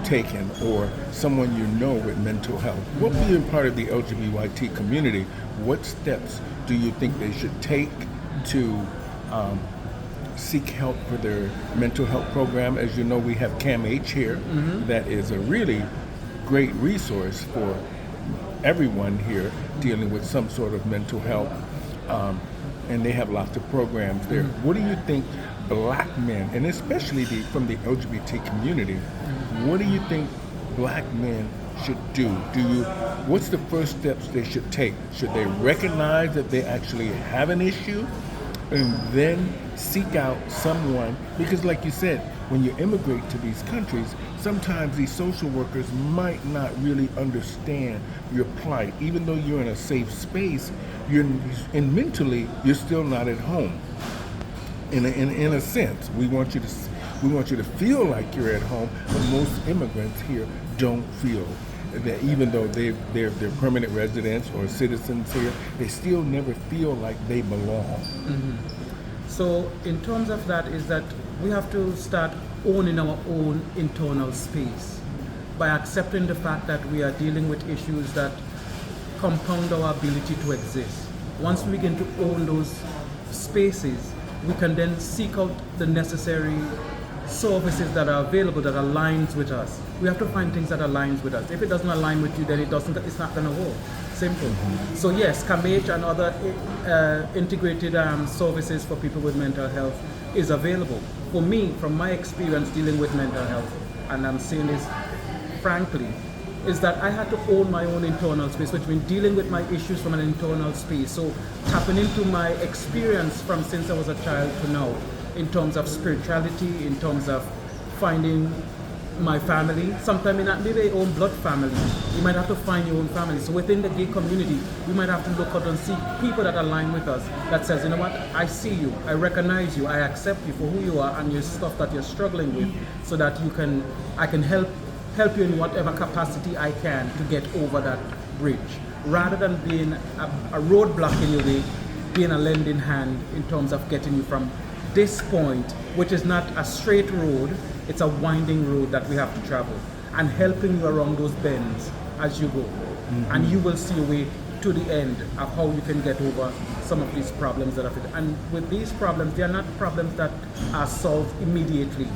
taken or someone you know with mental health, what being part of the LGBTQ community, what steps do you think they should take to seek help for their mental health program? As you know, we have CAMH here, that is a really great resource for everyone here dealing with some sort of mental health, and they have lots of programs there. What do you think Black men, and especially from the LGBT community, what do you think Black men should do? What's the first steps they should take? Should they recognize that they actually have an issue and then seek out someone? Because like you said, when you immigrate to these countries, sometimes these social workers might not really understand your plight. Even though you're in a safe space, and mentally you're still not at home. In a sense, we want you to feel like you're at home, but most immigrants here don't feel that, even though they're permanent residents or citizens here, they still never feel like they belong. So in terms of that, is that we have to start owning our own internal space by accepting the fact that we are dealing with issues that compound our ability to exist. Once we begin to own those spaces, we can then seek out the necessary services that are available that aligns with us. We have to find things that aligns with us. If it doesn't align with you, then it's not going to work. Simple. So yes, CAMH and other integrated services for people with mental health is available. For me, from my experience dealing with mental health, and I'm saying this frankly, is that I had to own my own internal space, which means dealing with my issues from an internal space. So tapping into my experience from since I was a child to now, in terms of spirituality, in terms of finding my family. Sometimes it not be your own blood family. You might have to find your own family. So within the gay community, we might have to look out and see people that align with us, that says, you know what, I see you, I recognize you, I accept you for who you are and your stuff that you're struggling with, so that I can help you in whatever capacity I can to get over that bridge, rather than being a roadblock in your way, being a lending hand in terms of getting you from this point, which is not a straight road, it's a winding road that we have to travel, and helping you around those bends as you go. And you will see a way to the end of how you can get over some of these problems that are. And with these problems, they are not problems that are solved immediately.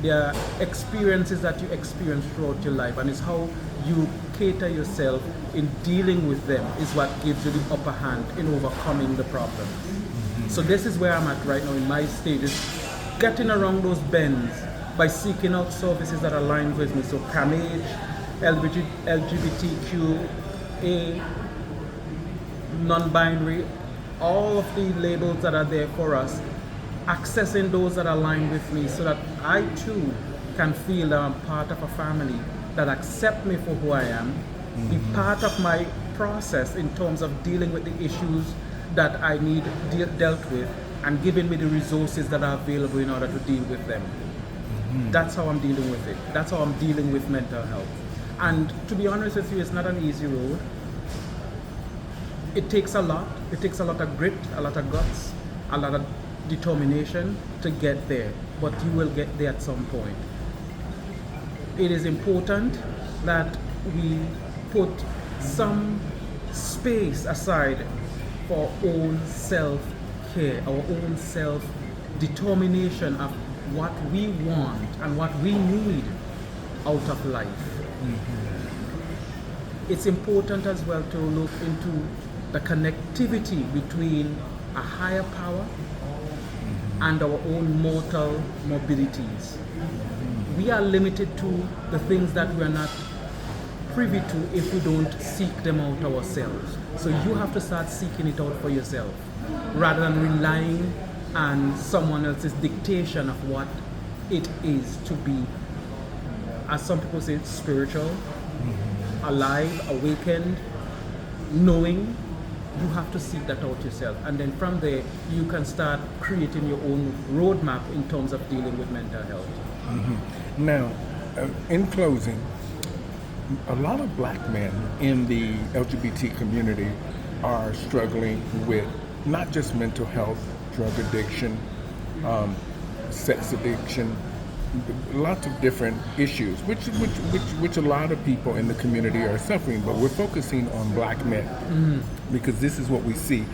They are experiences that you experience throughout your life, and it's how you cater yourself in dealing with them is what gives you the upper hand in overcoming the problem. So this is where I'm at right now in my stages, getting around those bends by seeking out services that align with me. So CAMH, LGBTQA, non-binary, all of the labels that are there for us, accessing those that align with me, so that I too can feel that I'm part of a family that accept me for who I am, be part of my process in terms of dealing with the issues that I need dealt with, and giving me the resources that are available in order to deal with them. That's how I'm dealing with it. That's how I'm dealing with mental health. And to be honest with you, it's not an easy road. It takes a lot. It takes a lot of grit, a lot of guts, a lot of determination to get there, but you will get there at some point. It is important that we put some space aside for our own self-care, our own self-determination of what we want and what we need out of life. It's important as well to look into the connectivity between a higher power and our own mortal mobilities. We are limited to the things that we are not privy to if we don't seek them out ourselves. So you have to start seeking it out for yourself, rather than relying on someone else's dictation of what it is to be, as some people say, spiritual, alive, awakened, knowing. You have to seek that out yourself, and then from there you can start creating your own roadmap in terms of dealing with mental health. Now, in closing, a lot of Black men in the LGBT community are struggling with not just mental health, drug addiction, sex addiction, lots of different issues, which a lot of people in the community are suffering. But we're focusing on black men because this is what we see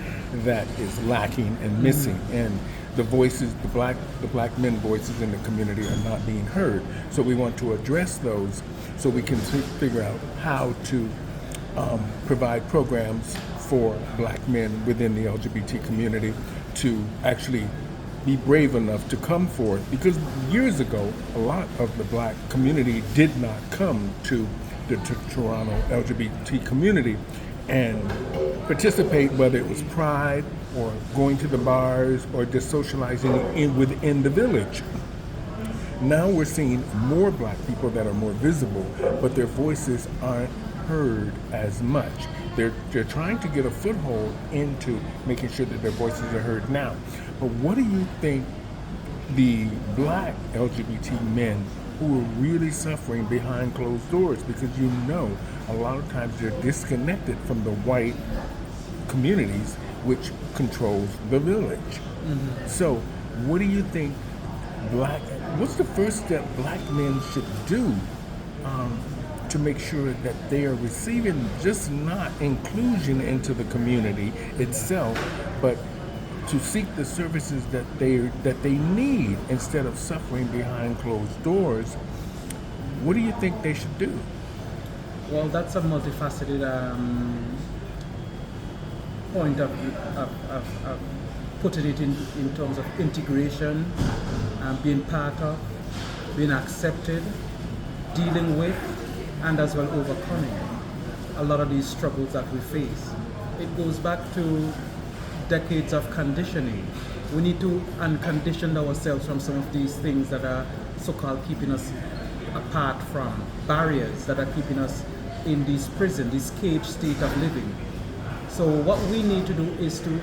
that is lacking and missing, and the voices, the black men voices in the community are not being heard. So we want to address those so we can figure out how to provide programs for black men within the LGBT community to actually be brave enough to come forth, because years ago a lot of the black community did not come to the Toronto LGBT community and participate, whether it was pride or going to the bars or just socializing within the village. Now we're seeing more black people that are more visible, but their voices aren't heard as much. They're trying to get a foothold into making sure that their voices are heard now. But what do you think the black LGBT men who are really suffering behind closed doors? Because you know, a lot of times they're disconnected from the white communities, which controls the village. So what do you think what's the first step black men should do to make sure that they are receiving just not inclusion into the community itself, but to seek the services that they need instead of suffering behind closed doors? What do you think they should do? Well, that's a multifaceted point of putting it in terms of integration, being part of, being accepted, dealing with, and as well overcoming a lot of these struggles that we face. It goes back to decades of conditioning. We need to uncondition ourselves from some of these things that are so-called keeping us apart, from barriers that are keeping us in this prison, this cage state of living. So what we need to do is to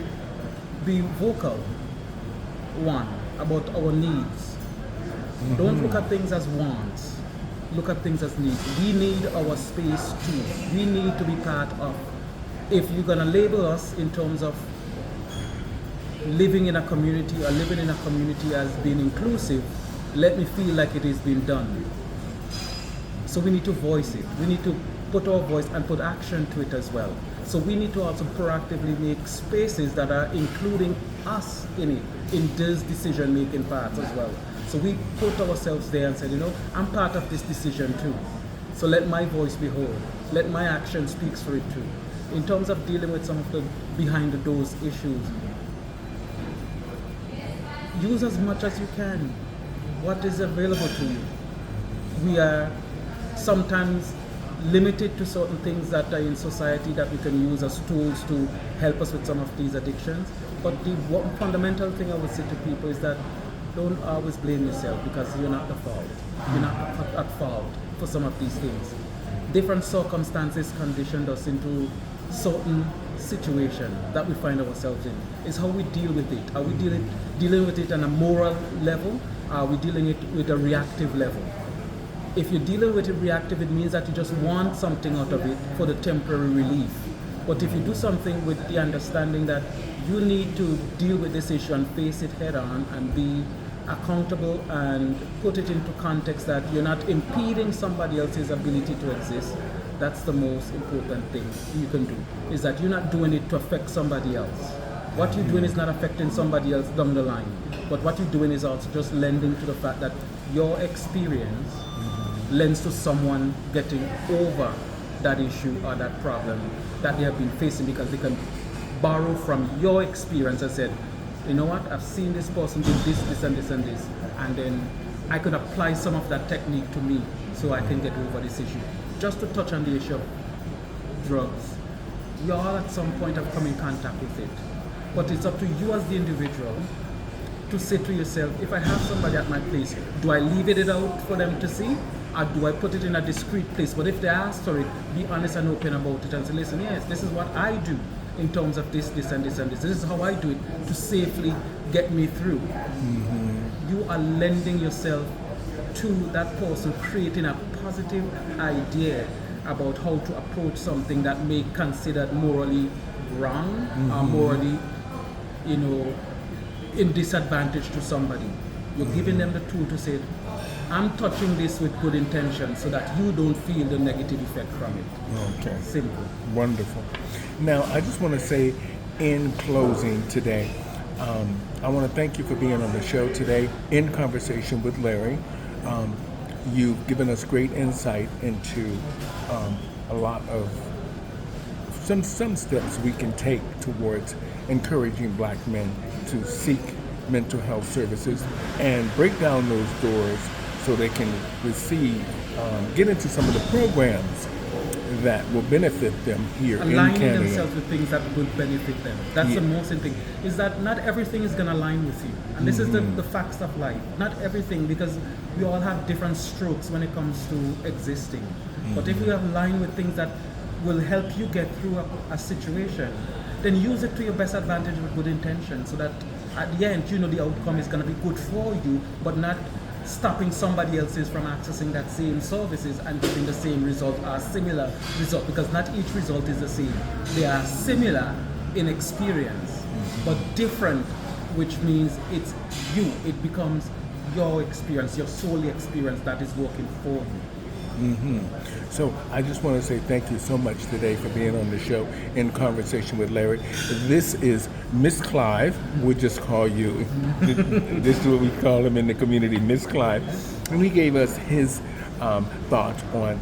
be vocal, one, about our needs. Don't look at things as wants, look at things as needs. We need our space too. We need to be part of. If you're gonna label us in terms of living in a community or living in a community as being inclusive, let me feel like it is being done. So we need to voice it. We need to put our voice and put action to it as well. So we need to also proactively make spaces that are including us in it, in those decision-making parts as well. So we put ourselves there and said, you know, I'm part of this decision too. So let my voice be heard. Let my action speak for it too. In terms of dealing with some of the behind the doors issues, use as much as you can what is available to you. We are sometimes limited to certain things that are in society that we can use as tools to help us with some of these addictions. But the one fundamental thing I would say to people is that don't always blame yourself, because you're not the fault. You're not at fault for some of these things. Different circumstances conditioned us into certain situation that we find ourselves in. It's how we deal with it. Are we dealing with it on a moral level? Are we dealing it with a reactive level? If you're dealing with it reactive, it means that you just want something out of it for the temporary relief. But if you do something with the understanding that you need to deal with this issue and face it head on and be accountable and put it into context that you're not impeding somebody else's ability to exist, that's the most important thing you can do, is that you're not doing it to affect somebody else. What you're doing is not affecting somebody else down the line, but what you're doing is also just lending to the fact that your experience lends to someone getting over that issue or that problem that they have been facing, because they can borrow from your experience and said, you know what, I've seen this person do this, this and this and this, and then I could apply some of that technique to me so I can get over this issue. Just to touch on the issue of drugs, we all at some point have come in contact with it, but it's up to you as the individual to say to yourself, if I have somebody at my place, do I leave it out for them to see, or do I put it in a discreet place? But if they ask for it, be honest and open about it and say, listen, yes, this is what I do in terms of this, this and this and this. This is how I do it to safely get me through. You are lending yourself to that person, creating a positive idea about how to approach something that may be considered morally wrong or morally, in disadvantage to somebody. You're giving them the tool to say, I'm touching this with good intention so that you don't feel the negative effect from it. Okay. Simple. Wonderful. Now, I just want to say in closing today, I want to thank you for being on the show today in conversation with Larry. You've given us great insight into a lot of some steps we can take towards encouraging Black men to seek mental health services and break down those doors so they can receive, get into some of the programs that will benefit them here in Aligning Canada. themselves with things that will benefit them. That's the most important thing. Is that not everything is going to align with you. And this is the facts of life. Not everything, because we all have different strokes when it comes to existing. But if you align with things that will help you get through a situation, then use it to your best advantage with good intention, so that at the end, the outcome is going to be good for you, but not stopping somebody else's from accessing that same services and getting the same result or similar result, because not each result is the same. They are similar in experience, but different, which means it's you. It becomes your experience, your soul experience that is working for you. So I just want to say thank you so much today for being on the show in conversation with Larry. This is Miss Clive. We'll just call you. This is what we call him in the community, Miss Clive. And he gave us his thoughts on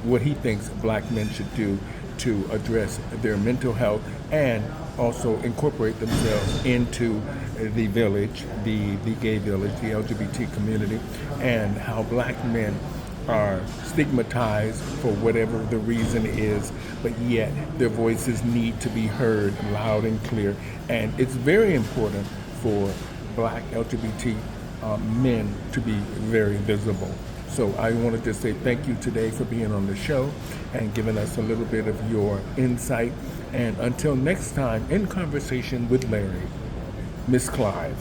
what he thinks Black men should do to address their mental health and also incorporate themselves into the village, the gay village, the LGBT community, and how Black men are stigmatized for whatever the reason is, but yet their voices need to be heard loud and clear. And it's very important for Black LGBT men to be very visible. So I wanted to say thank you today for being on the show and giving us a little bit of your insight. And until next time, in conversation with Larry, Miss Clive.